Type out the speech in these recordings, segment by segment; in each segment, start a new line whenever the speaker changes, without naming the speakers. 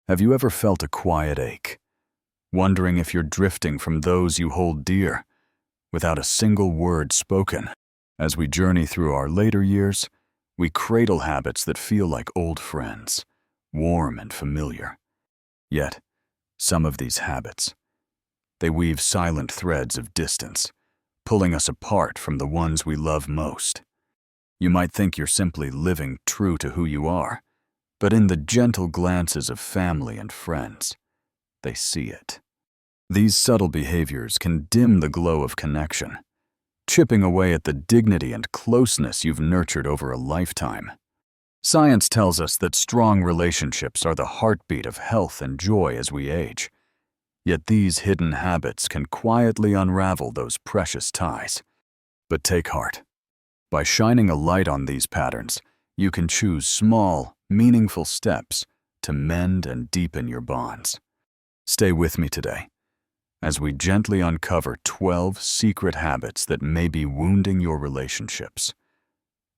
Have you ever felt a quiet ache, wondering if you're drifting from those you hold dear, without a single word spoken? As we journey through our later years, we cradle habits that feel like old friends, warm and familiar. Yet, some of these habits, they weave silent threads of distance, pulling us apart from the ones we love most. You might think you're simply living true to who you are, but in the gentle glances of family and friends, they see it. These subtle behaviors can dim the glow of connection, chipping away at the dignity and closeness you've nurtured over a lifetime. Science tells us that strong relationships are the heartbeat of health and joy as we age. Yet these hidden habits can quietly unravel those precious ties. But take heart. By shining a light on these patterns, you can choose small, meaningful steps to mend and deepen your bonds. Stay with me today as we gently uncover 12 secret habits that may be wounding your relationships,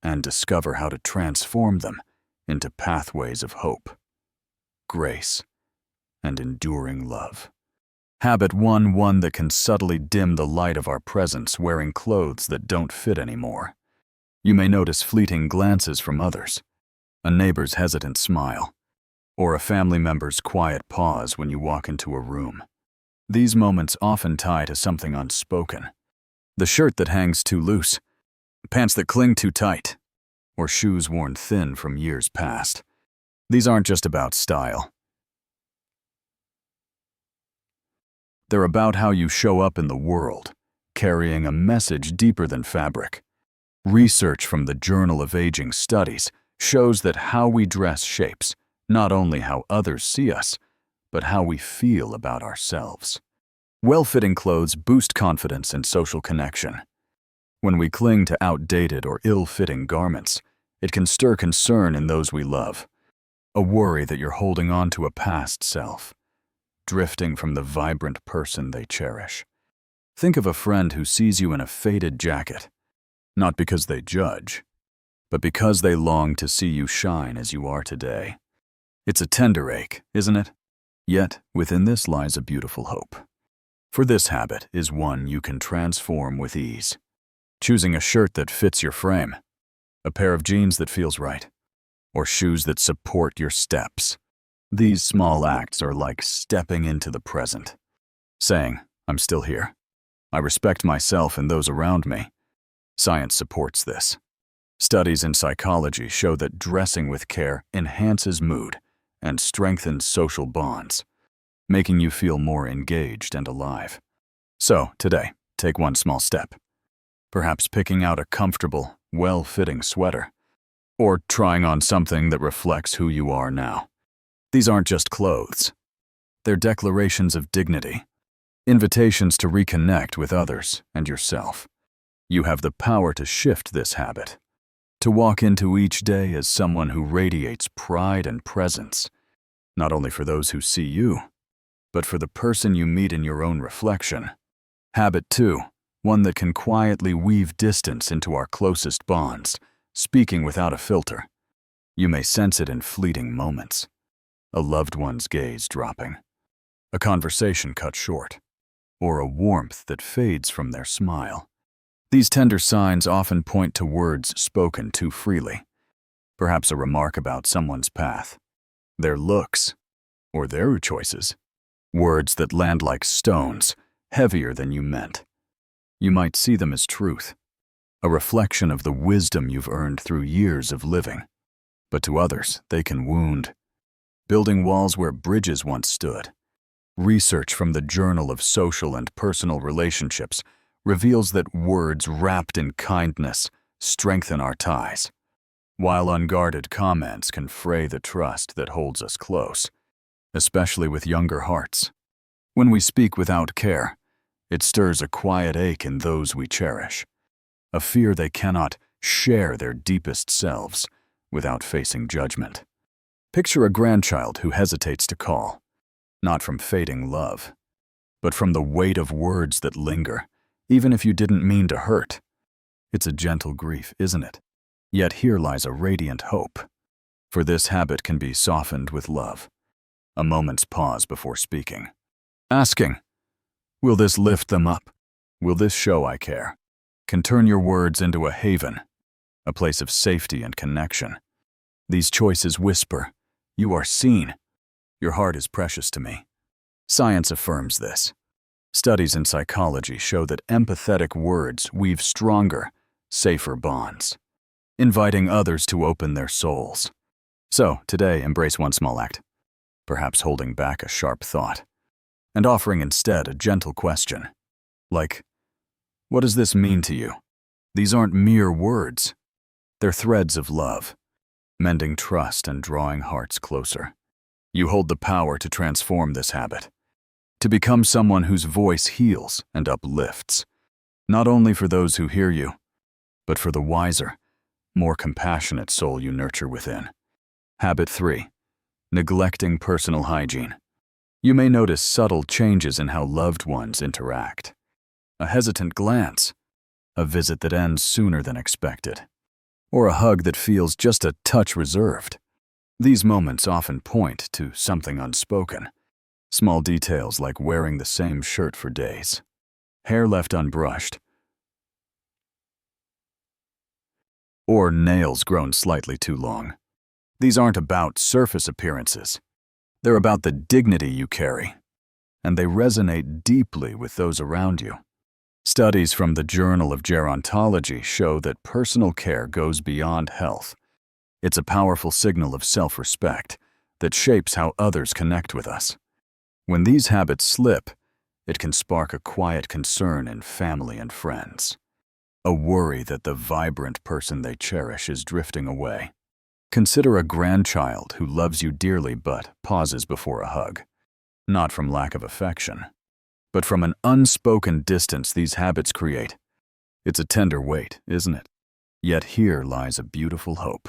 and discover how to transform them into pathways of hope, grace, and enduring love. Habit 1, one that can subtly dim the light of our presence wearing clothes that don't fit anymore. You may notice fleeting glances from others, a neighbor's hesitant smile, or a family member's quiet pause when you walk into a room. These moments often tie to something unspoken. The shirt that hangs too loose, pants that cling too tight, or shoes worn thin from years past. These aren't just about style. They're about how you show up in the world, carrying a message deeper than fabric. Research from the Journal of Aging Studies shows that how we dress shapes not only how others see us, but how we feel about ourselves. Well-fitting clothes boost confidence and social connection. When we cling to outdated or ill-fitting garments, it can stir concern in those we love, a worry that you're holding on to a past self, drifting from the vibrant person they cherish. Think of a friend who sees you in a faded jacket, not because they judge, but because they long to see you shine as you are today. It's a tender ache, isn't it? Yet, within this lies a beautiful hope. For this habit is one you can transform with ease. Choosing a shirt that fits your frame, a pair of jeans that feels right, or shoes that support your steps. These small acts are like stepping into the present, saying, I'm still here. I respect myself and those around me. Science supports this. Studies in psychology show that dressing with care enhances mood and strengthens social bonds, making you feel more engaged and alive. So, today, take one small step. Perhaps picking out a comfortable, well-fitting sweater, or trying on something that reflects who you are now. These aren't just clothes. They're declarations of dignity, invitations to reconnect with others and yourself. You have the power to shift this habit, to walk into each day as someone who radiates pride and presence, not only for those who see you, but for the person you meet in your own reflection. Habit 2, one that can quietly weave distance into our closest bonds, speaking without a filter. You may sense it in fleeting moments, a loved one's gaze dropping, a conversation cut short, or a warmth that fades from their smile. These tender signs often point to words spoken too freely, perhaps a remark about someone's path, their looks, or their choices. Words that land like stones, heavier than you meant. You might see them as truth, a reflection of the wisdom you've earned through years of living. But to others, they can wound, building walls where bridges once stood. Research from the Journal of Social and Personal Relationships reveals that words wrapped in kindness strengthen our ties, while unguarded comments can fray the trust that holds us close, especially with younger hearts. When we speak without care, it stirs a quiet ache in those we cherish, a fear they cannot share their deepest selves without facing judgment. Picture a grandchild who hesitates to call, not from fading love, but from the weight of words that linger, even if you didn't mean to hurt. It's a gentle grief, isn't it? Yet here lies a radiant hope, for this habit can be softened with love. A moment's pause before speaking. Asking, will this lift them up? Will this show I care? Can turn your words into a haven, a place of safety and connection. These choices whisper, you are seen. Your heart is precious to me. Science affirms this. Studies in psychology show that empathetic words weave stronger, safer bonds, inviting others to open their souls. So, today, embrace one small act, perhaps holding back a sharp thought, and offering instead a gentle question, like, what does this mean to you? These aren't mere words. They're threads of love, mending trust and drawing hearts closer. You hold the power to transform this habit, to become someone whose voice heals and uplifts, not only for those who hear you, but for the wiser, more compassionate soul you nurture within. Habit 3. Neglecting personal hygiene. You may notice subtle changes in how loved ones interact. A hesitant glance, a visit that ends sooner than expected, or a hug that feels just a touch reserved. These moments often point to something unspoken. Small details like wearing the same shirt for days, hair left unbrushed, or nails grown slightly too long. These aren't about surface appearances. They're about the dignity you carry, and they resonate deeply with those around you. Studies from the Journal of Gerontology show that personal care goes beyond health. It's a powerful signal of self-respect that shapes how others connect with us. When these habits slip, it can spark a quiet concern in family and friends, a worry that the vibrant person they cherish is drifting away. Consider a grandchild who loves you dearly but pauses before a hug, not from lack of affection, but from an unspoken distance these habits create. It's a tender weight, isn't it? Yet here lies a beautiful hope.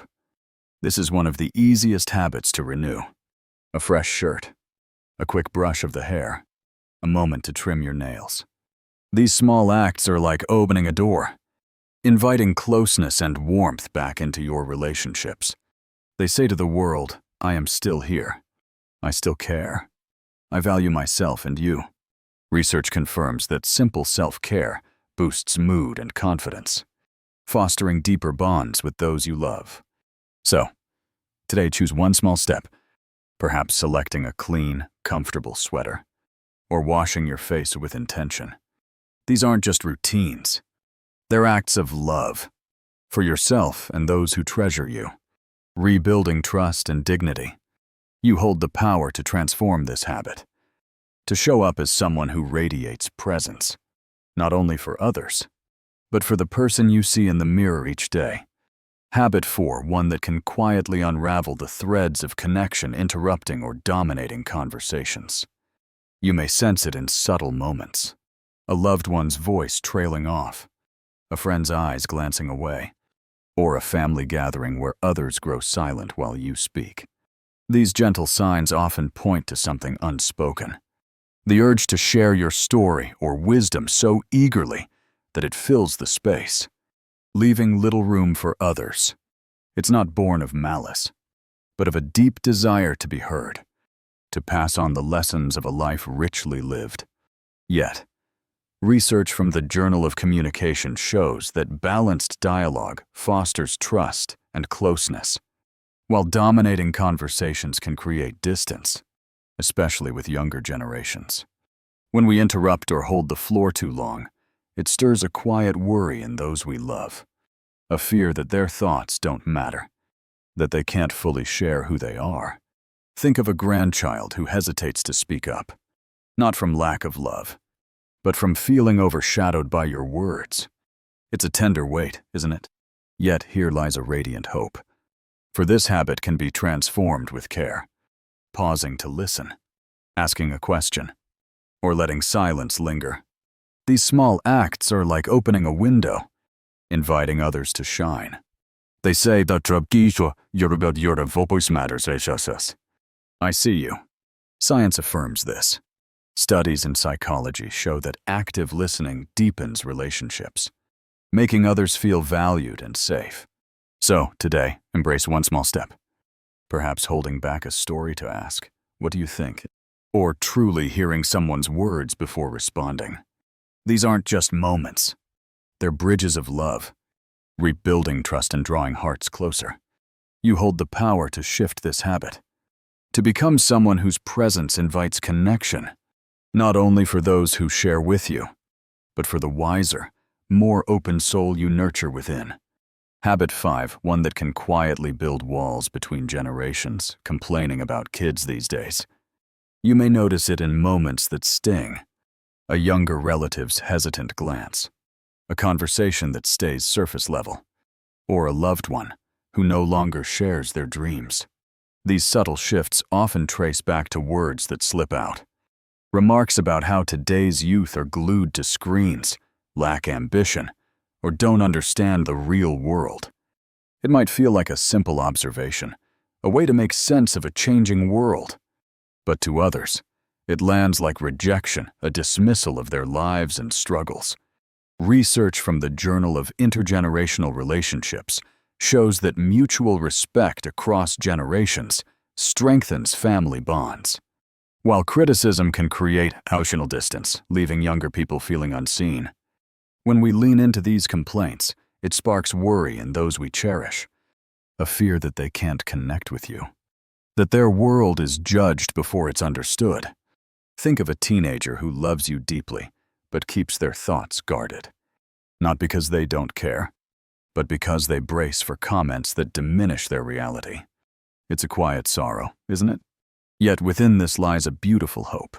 This is one of the easiest habits to renew. A fresh shirt, a quick brush of the hair, a moment to trim your nails. These small acts are like opening a door, inviting closeness and warmth back into your relationships. They say to the world, I am still here. I still care. I value myself and you. Research confirms that simple self-care boosts mood and confidence, fostering deeper bonds with those you love. So, today choose one small step, perhaps selecting a clean, comfortable sweater, or washing your face with intention. These aren't just routines. They're acts of love for yourself and those who treasure you, rebuilding trust and dignity. You hold the power to transform this habit, to show up as someone who radiates presence, not only for others, but for the person you see in the mirror each day. Habit 4, one that can quietly unravel the threads of connection interrupting or dominating conversations. You may sense it in subtle moments. A loved one's voice trailing off, a friend's eyes glancing away, or a family gathering where others grow silent while you speak. These gentle signs often point to something unspoken. The urge to share your story or wisdom so eagerly that it fills the space, leaving little room for others. It's not born of malice, but of a deep desire to be heard, to pass on the lessons of a life richly lived. Yet, research from the Journal of Communication shows that balanced dialogue fosters trust and closeness, while dominating conversations can create distance, especially with younger generations. When we interrupt or hold the floor too long, it stirs a quiet worry in those we love, a fear that their thoughts don't matter, that they can't fully share who they are. Think of a grandchild who hesitates to speak up, not from lack of love, but from feeling overshadowed by your words. It's a tender weight, isn't it? Yet here lies a radiant hope. For this habit can be transformed with care, pausing to listen, asking a question, or letting silence linger. These small acts are like opening a window, inviting others to shine. They say that your voice matters. I see you. Science affirms this. Studies in psychology show that active listening deepens relationships, making others feel valued and safe. So, today, embrace one small step, perhaps holding back a story to ask, What do you think? Or truly hearing someone's words before responding. These aren't just moments. They're bridges of love, rebuilding trust and drawing hearts closer. You hold the power to shift this habit, to become someone whose presence invites connection, not only for those who share with you, but for the wiser, more open soul you nurture within. Habit 5, one that can quietly build walls between generations, complaining about kids these days. You may notice it in moments that sting. A younger relative's hesitant glance, a conversation that stays surface level, or a loved one who no longer shares their dreams. These subtle shifts often trace back to words that slip out. Remarks about how today's youth are glued to screens, lack ambition, or don't understand the real world. It might feel like a simple observation, a way to make sense of a changing world. But to others, it lands like rejection, a dismissal of their lives and struggles. Research from the Journal of Intergenerational Relationships shows that mutual respect across generations strengthens family bonds. While criticism can create emotional distance, leaving younger people feeling unseen, when we lean into these complaints, it sparks worry in those we cherish, a fear that they can't connect with you, that their world is judged before it's understood. Think of a teenager who loves you deeply, but keeps their thoughts guarded. Not because they don't care, but because they brace for comments that diminish their reality. It's a quiet sorrow, isn't it? Yet within this lies a beautiful hope.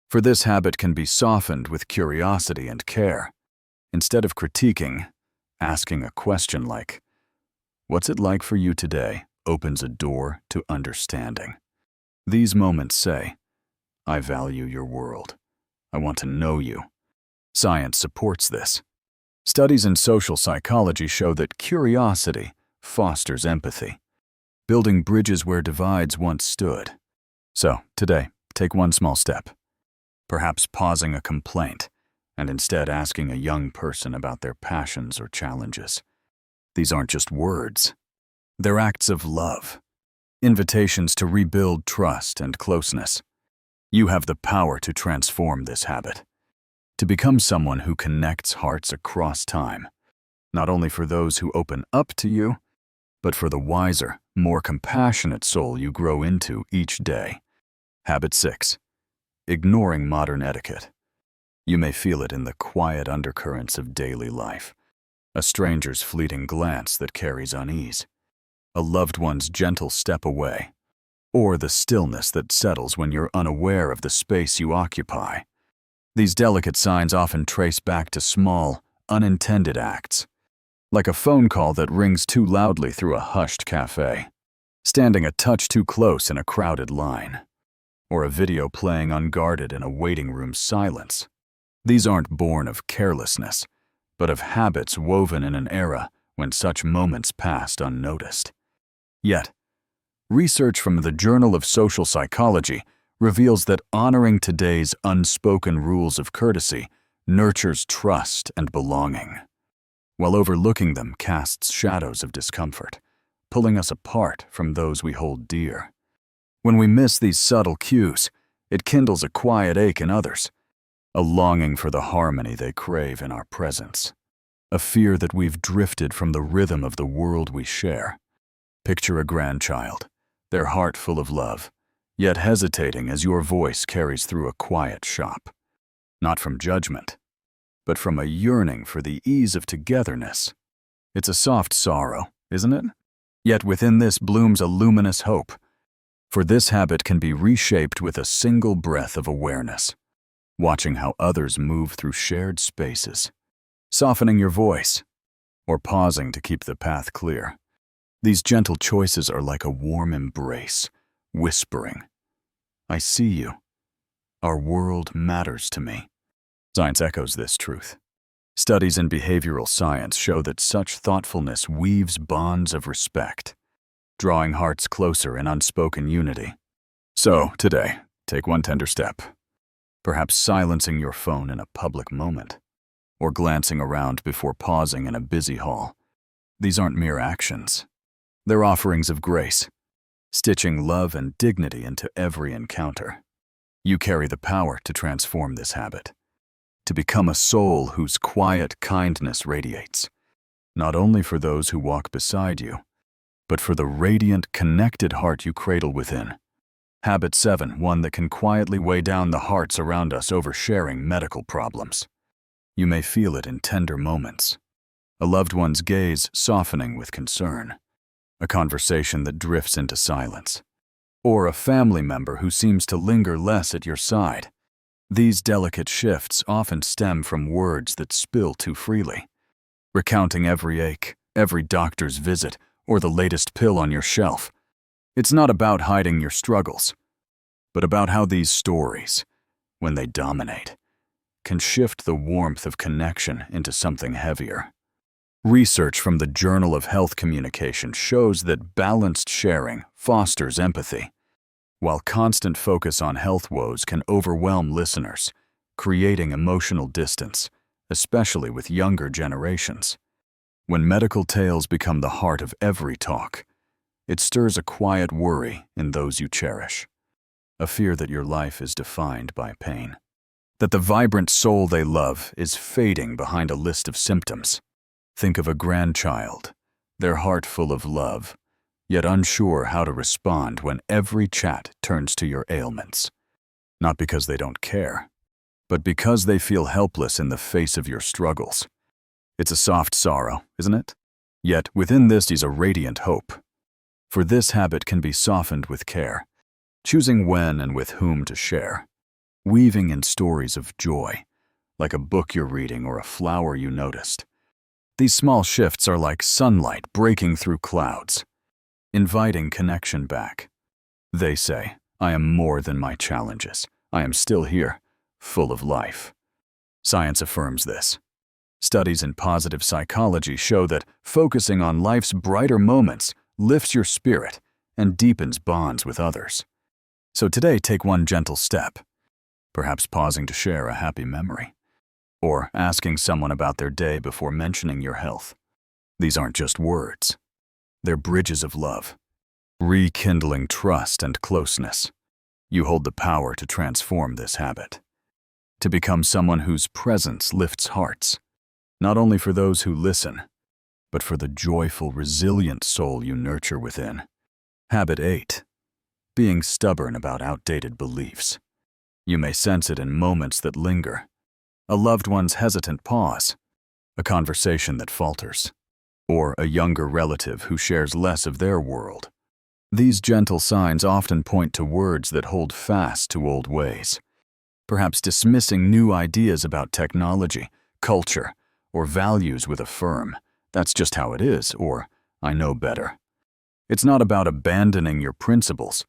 For this habit can be softened with curiosity and care. Instead of critiquing, asking a question like, "What's it like for you today?" opens a door to understanding. These moments say, "I value your world. I want to know you." Science supports this. Studies in social psychology show that curiosity fosters empathy, building bridges where divides once stood. So, today, take one small step. Perhaps pausing a complaint and instead asking a young person about their passions or challenges. These aren't just words. They're acts of love, invitations to rebuild trust and closeness. You have the power to transform this habit, to become someone who connects hearts across time, not only for those who open up to you, but for the wiser, more compassionate soul you grow into each day. Habit 6. Ignoring modern etiquette. You may feel it in the quiet undercurrents of daily life. A stranger's fleeting glance that carries unease, a loved one's gentle step away, or the stillness that settles when you're unaware of the space you occupy. These delicate signs often trace back to small, unintended acts, like a phone call that rings too loudly through a hushed cafe, standing a touch too close in a crowded line, or a video playing unguarded in a waiting room silence. These aren't born of carelessness, but of habits woven in an era when such moments passed unnoticed. Yet, research from the Journal of Social Psychology reveals that honoring today's unspoken rules of courtesy nurtures trust and belonging, while overlooking them casts shadows of discomfort, pulling us apart from those we hold dear. When we miss these subtle cues, it kindles a quiet ache in others, a longing for the harmony they crave in our presence, a fear that we've drifted from the rhythm of the world we share. Picture a grandchild, their heart full of love, yet hesitating as your voice carries through a quiet shop. Not from judgment, but from a yearning for the ease of togetherness. It's a soft sorrow, isn't it? Yet within this blooms a luminous hope, for this habit can be reshaped with a single breath of awareness, watching how others move through shared spaces, softening your voice, or pausing to keep the path clear. These gentle choices are like a warm embrace, whispering, "I see you. Our world matters to me." Science echoes this truth. Studies in behavioral science show that such thoughtfulness weaves bonds of respect, drawing hearts closer in unspoken unity. So, today, take one tender step. Perhaps silencing your phone in a public moment, or glancing around before pausing in a busy hall. These aren't mere actions. They're offerings of grace, stitching love and dignity into every encounter. You carry the power to transform this habit, to become a soul whose quiet kindness radiates, not only for those who walk beside you, but for the radiant, connected heart you cradle within. Habit 7, one that can quietly weigh down the hearts around us, oversharing medical problems. You may feel it in tender moments, a loved one's gaze softening with concern, a conversation that drifts into silence, or a family member who seems to linger less at your side. These delicate shifts often stem from words that spill too freely, recounting every ache, every doctor's visit, or the latest pill on your shelf. It's not about hiding your struggles, but about how these stories, when they dominate, can shift the warmth of connection into something heavier. Research from the Journal of Health Communication shows that balanced sharing fosters empathy, while constant focus on health woes can overwhelm listeners, creating emotional distance, especially with younger generations. When medical tales become the heart of every talk, it stirs a quiet worry in those you cherish, a fear that your life is defined by pain, that the vibrant soul they love is fading behind a list of symptoms. Think of a grandchild, their heart full of love, yet unsure how to respond when every chat turns to your ailments. Not because they don't care, but because they feel helpless in the face of your struggles. It's a soft sorrow, isn't it? Yet within this is a radiant hope. For this habit can be softened with care, choosing when and with whom to share, weaving in stories of joy, like a book you're reading or a flower you noticed. These small shifts are like sunlight breaking through clouds, inviting connection back. They say, I am more than my challenges. I am still here, full of life. Science affirms this. Studies in positive psychology show that focusing on life's brighter moments lifts your spirit and deepens bonds with others. So today, take one gentle step, perhaps pausing to share a happy memory, or asking someone about their day before mentioning your health. These aren't just words. They're bridges of love, rekindling trust and closeness. You hold the power to transform this habit, to become someone whose presence lifts hearts, not only for those who listen, but for the joyful, resilient soul you nurture within. Habit 8. Being stubborn about outdated beliefs. You may sense it in moments that linger, a loved one's hesitant pause, a conversation that falters, or a younger relative who shares less of their world. These gentle signs often point to words that hold fast to old ways, perhaps dismissing new ideas about technology, culture, or values with a firm, "That's just how it is," or "I know better." It's not about abandoning your principles,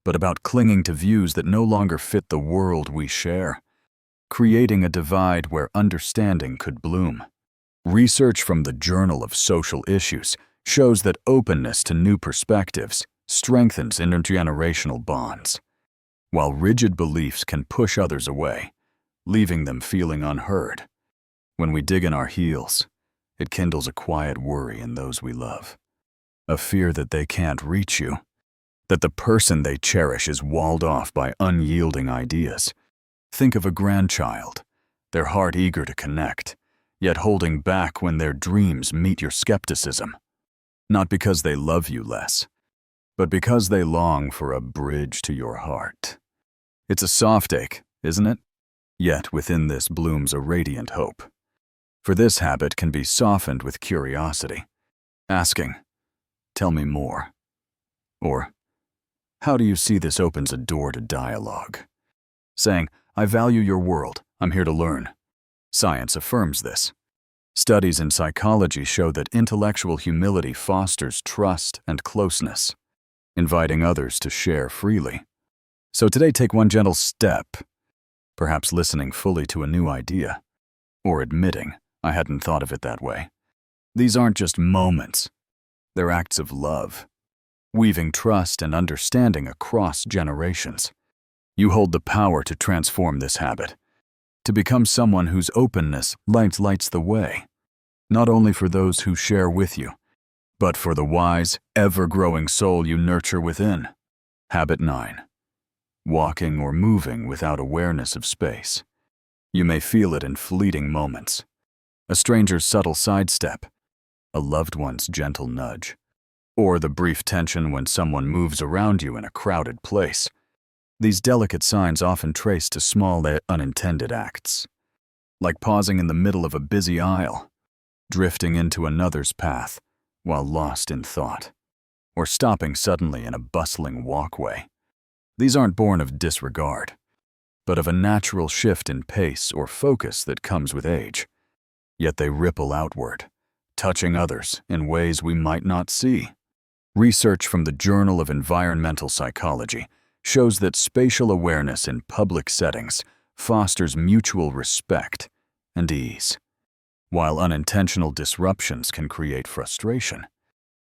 but about clinging to views that no longer fit the world we share, creating a divide where understanding could bloom. Research from the Journal of Social Issues shows that openness to new perspectives strengthens intergenerational bonds, while rigid beliefs can push others away, leaving them feeling unheard. When we dig in our heels, it kindles a quiet worry in those we love, a fear that they can't reach you, that the person they cherish is walled off by unyielding ideas. Think of a grandchild, their heart eager to connect, yet holding back when their dreams meet your skepticism. Not because they love you less, but because they long for a bridge to your heart. It's a soft ache, isn't it? Yet within this blooms a radiant hope. For this habit can be softened with curiosity, asking, "Tell me more," or "How do you see this opens a door to dialogue?" Saying, "I value your world, I'm here to learn." Science affirms this. Studies in psychology show that intellectual humility fosters trust and closeness, inviting others to share freely. So today, take one gentle step, perhaps listening fully to a new idea, or admitting, "I hadn't thought of it that way." These aren't just moments, they're acts of love, weaving trust and understanding across generations. You hold the power to transform this habit, to become someone whose openness lights the way, not only for those who share with you, but for the wise, ever-growing soul you nurture within. Habit 9. Walking or moving without awareness of space. You may feel it in fleeting moments. A stranger's subtle sidestep, a loved one's gentle nudge, or the brief tension when someone moves around you in a crowded place. These delicate signs often trace to small, unintended acts, like pausing in the middle of a busy aisle, drifting into another's path while lost in thought, or stopping suddenly in a bustling walkway. These aren't born of disregard, but of a natural shift in pace or focus that comes with age. Yet they ripple outward, touching others in ways we might not see. Research from the Journal of Environmental Psychology shows that spatial awareness in public settings fosters mutual respect and ease, while unintentional disruptions can create frustration,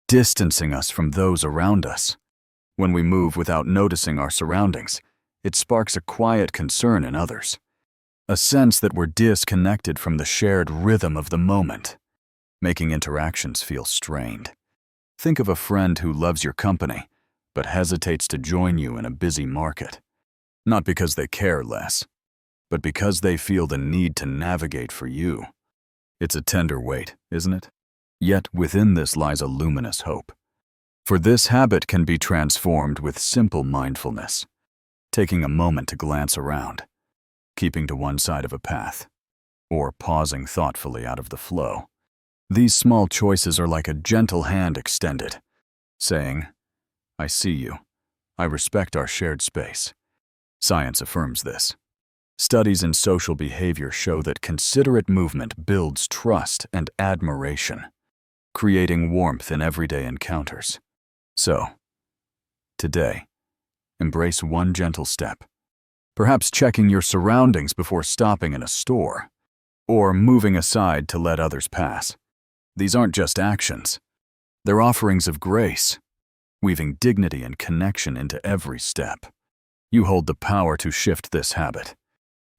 distancing us from those around us. When we move without noticing our surroundings, it sparks a quiet concern in others, a sense that we're disconnected from the shared rhythm of the moment, making interactions feel strained. Think of a friend who loves your company, but hesitates to join you in a busy market, not because they care less, but because they feel the need to navigate for you. It's a tender weight, isn't it? Yet within this lies a luminous hope. For this habit can be transformed with simple mindfulness, taking a moment to glance around, keeping to one side of a path, or pausing thoughtfully out of the flow. These small choices are like a gentle hand extended, saying, "I see you. I respect our shared space." Science affirms this. Studies in social behavior show that considerate movement builds trust and admiration, creating warmth in everyday encounters. So, today, embrace one gentle step, perhaps checking your surroundings before stopping in a store, or moving aside to let others pass. These aren't just actions. They're offerings of grace, weaving dignity and connection into every step. You hold the power to shift this habit,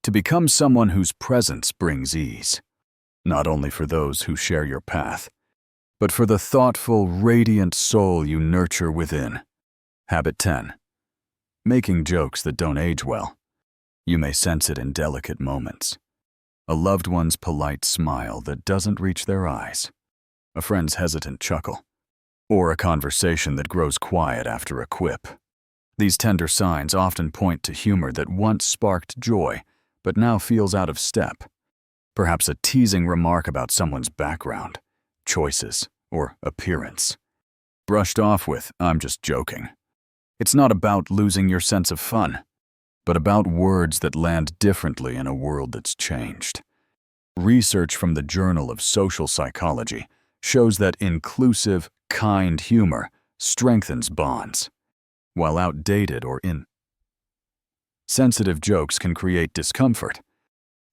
to become someone whose presence brings ease, not only for those who share your path, but for the thoughtful, radiant soul you nurture within. Habit 10. Making jokes that don't age well. You may sense it in delicate moments. A loved one's polite smile that doesn't reach their eyes, a friend's hesitant chuckle, or a conversation that grows quiet after a quip. These tender signs often point to humor that once sparked joy, but now feels out of step. Perhaps a teasing remark about someone's background, choices, or appearance, brushed off with, "I'm just joking." It's not about losing your sense of fun, but about words that land differently in a world that's changed. Research from the Journal of Social Psychology shows that inclusive, kind humor strengthens bonds, while outdated or insensitive jokes can create discomfort,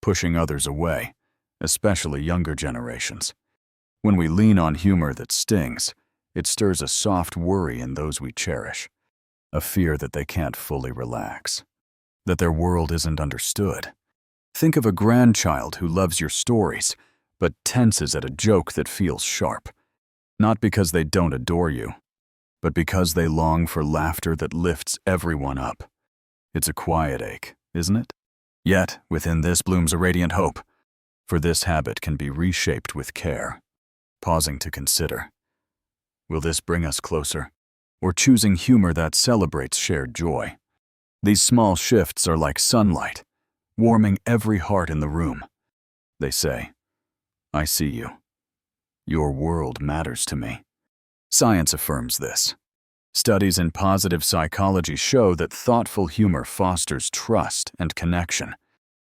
pushing others away, especially younger generations. When we lean on humor that stings, it stirs a soft worry in those we cherish, a fear that they can't fully relax, that their world isn't understood. Think of a grandchild who loves your stories, but tenses at a joke that feels sharp, not because they don't adore you, but because they long for laughter that lifts everyone up. It's a quiet ache, isn't it? Yet, within this blooms a radiant hope, for this habit can be reshaped with care. Pausing to consider, will this bring us closer? Or choosing humor that celebrates shared joy? These small shifts are like sunlight, warming every heart in the room. They say, "I see you. Your world matters to me." Science affirms this. Studies in positive psychology show that thoughtful humor fosters trust and connection,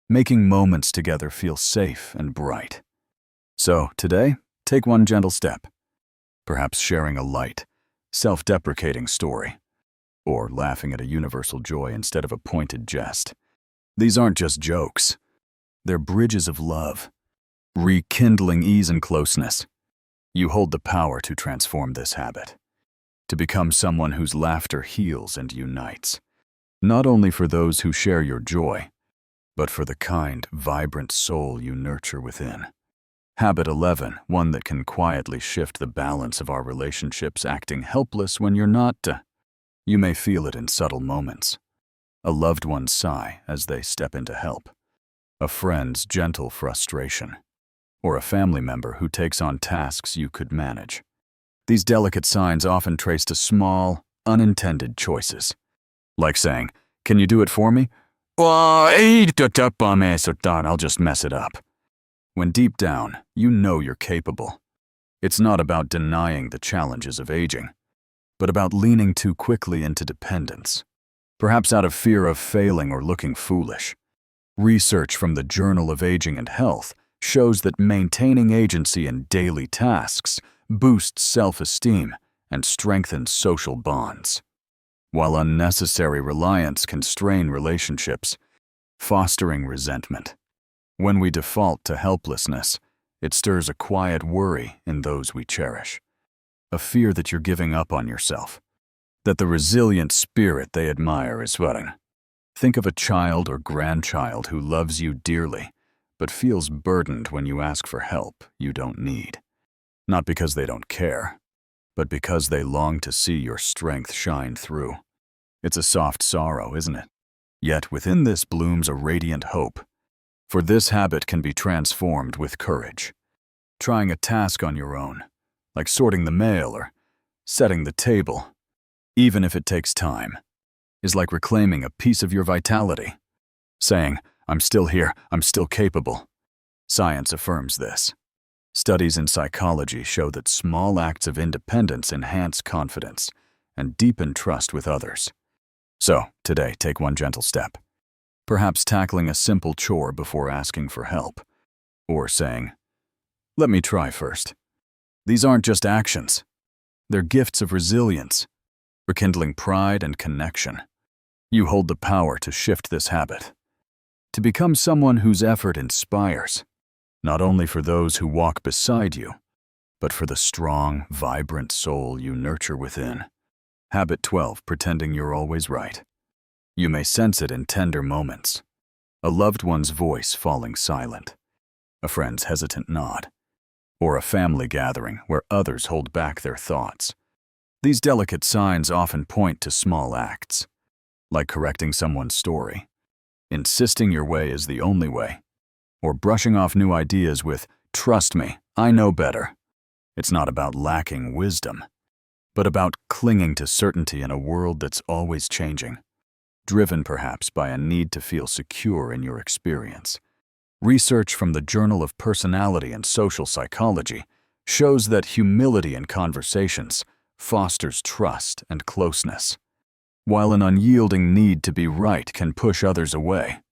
making moments together feel safe and bright. So, today, take one gentle step, perhaps sharing a light, self-deprecating story, or laughing at a universal joy instead of a pointed jest. These aren't just jokes. They're bridges of love, rekindling ease and closeness. You hold the power to transform this habit, to become someone whose laughter heals and unites, not only for those who share your joy, but for the kind, vibrant soul you nurture within. Habit 11, one that can quietly shift the balance of our relationships, acting helpless when you're not. You may feel it in subtle moments. A loved one's sigh as they step in to help. A friend's gentle frustration. Or a family member who takes on tasks you could manage. These delicate signs often trace to small, unintended choices. Like saying, "Can you do it for me?" I'll just mess it up. When deep down, you know you're capable. It's not about denying the challenges of aging, but about leaning too quickly into dependence, perhaps out of fear of failing or looking foolish. Research from the Journal of Aging and Health shows that maintaining agency in daily tasks boosts self-esteem and strengthens social bonds, while unnecessary reliance can strain relationships, fostering resentment. When we default to helplessness, it stirs a quiet worry in those we cherish, a fear that you're giving up on yourself, that the resilient spirit they admire is sweating. Think of a child or grandchild who loves you dearly, but feels burdened when you ask for help you don't need. Not because they don't care, but because they long to see your strength shine through. It's a soft sorrow, isn't it? Yet within this blooms a radiant hope. For this habit can be transformed with courage. Trying a task on your own, like sorting the mail or setting the table, even if it takes time, is like reclaiming a piece of your vitality. Saying, "I'm still here, I'm still capable." Science affirms this. Studies in psychology show that small acts of independence enhance confidence and deepen trust with others. So, today, take one gentle step. Perhaps tackling a simple chore before asking for help, or saying, "Let me try first." These aren't just actions. They're gifts of resilience, rekindling pride and connection. You hold the power to shift this habit, to become someone whose effort inspires, not only for those who walk beside you, but for the strong, vibrant soul you nurture within. Habit 12, pretending you're always right. You may sense it in tender moments. A loved one's voice falling silent, a friend's hesitant nod, or a family gathering where others hold back their thoughts. These delicate signs often point to small acts, like correcting someone's story, insisting your way is the only way, or brushing off new ideas with, "Trust me, I know better." It's not about lacking wisdom, but about clinging to certainty in a world that's always changing, driven perhaps by a need to feel secure in your experience. Research from the Journal of Personality and Social Psychology shows that humility in conversations fosters trust and closeness, while an unyielding need to be right can push others away,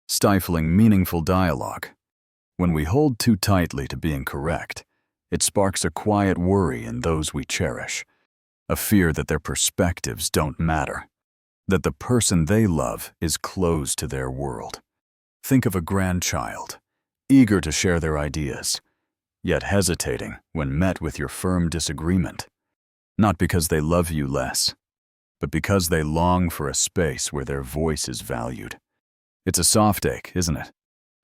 stifling meaningful dialogue. When we hold too tightly to being correct, it sparks a quiet worry in those we cherish, a fear that their perspectives don't matter, that the person they love is closed to their world. Think of a grandchild, eager to share their ideas, yet hesitating when met with your firm disagreement, not because they love you less, but because they long for a space where their voice is valued. It's a soft ache, isn't it?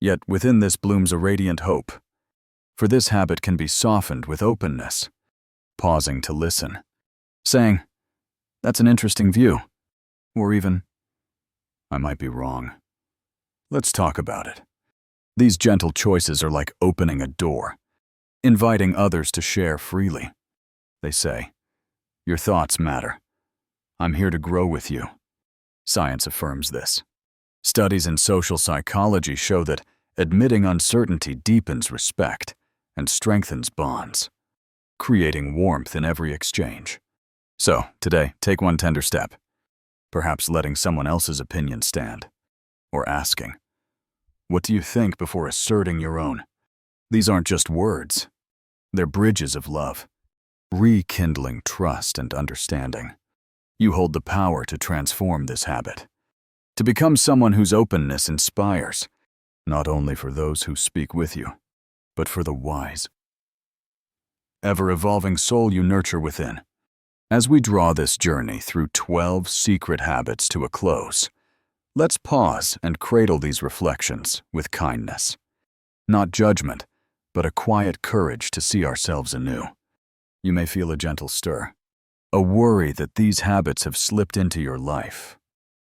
Yet within this blooms a radiant hope. For this habit can be softened with openness, pausing to listen, saying, "That's an interesting view," or even, "I might be wrong. Let's talk about it." These gentle choices are like opening a door, inviting others to share freely. They say, "Your thoughts matter. I'm here to grow with you." Science affirms this. Studies in social psychology show that admitting uncertainty deepens respect and strengthens bonds, creating warmth in every exchange. So, today, take one tender step. Perhaps letting someone else's opinion stand, or asking, "What do you think?" before asserting your own. These aren't just words. They're bridges of love, rekindling trust and understanding. You hold the power to transform this habit, to become someone whose openness inspires, not only for those who speak with you, but for the wise, ever-evolving soul you nurture within. As we draw this journey through 12 secret habits to a close, let's pause and cradle these reflections with kindness. Not judgment, but a quiet courage to see ourselves anew. You may feel a gentle stir, a worry that these habits have slipped into your life,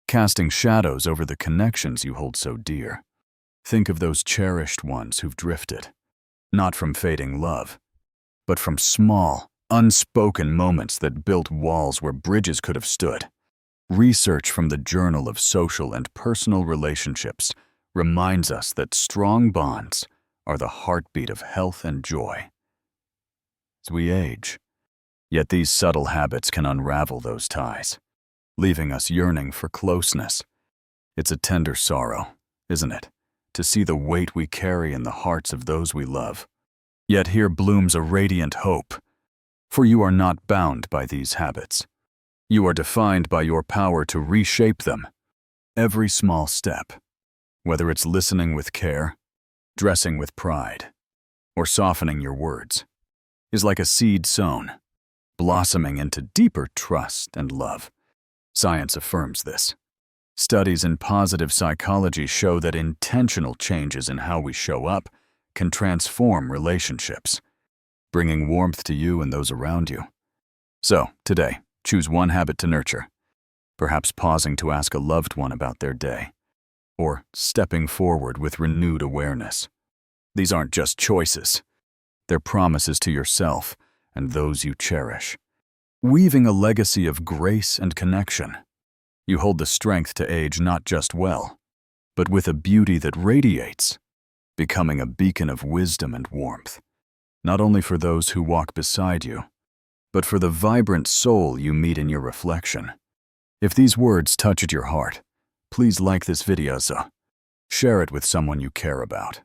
casting shadows over the connections you hold so dear. Think of those cherished ones who've drifted, not from fading love, but from small, unspoken moments that built walls where bridges could have stood. Research from the Journal of Social and Personal Relationships reminds us that strong bonds are the heartbeat of health and joy. As we age, yet these subtle habits can unravel those ties, leaving us yearning for closeness. It's a tender sorrow, isn't it, to see the weight we carry in the hearts of those we love. Yet here blooms a radiant hope, for you are not bound by these habits. You are defined by your power to reshape them. Every small step, whether it's listening with care, dressing with pride, or softening your words, is like a seed sown, blossoming into deeper trust and love. Science affirms this. Studies in positive psychology show that intentional changes in how we show up can transform relationships, bringing warmth to you and those around you. So, today, choose one habit to nurture, perhaps pausing to ask a loved one about their day, or stepping forward with renewed awareness. These aren't just choices. They're promises to yourself and those you cherish, weaving a legacy of grace and connection. You hold the strength to age not just well, but with a beauty that radiates, becoming a beacon of wisdom and warmth, not only for those who walk beside you, but for the vibrant soul you meet in your reflection. If these words touch at your heart, please like this video, share it with someone you care about,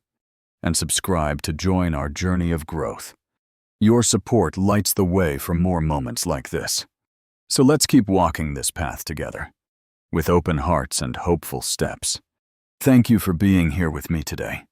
and subscribe to join our journey of growth. Your support lights the way for more moments like this. So let's keep walking this path together, with open hearts and hopeful steps. Thank you for being here with me today.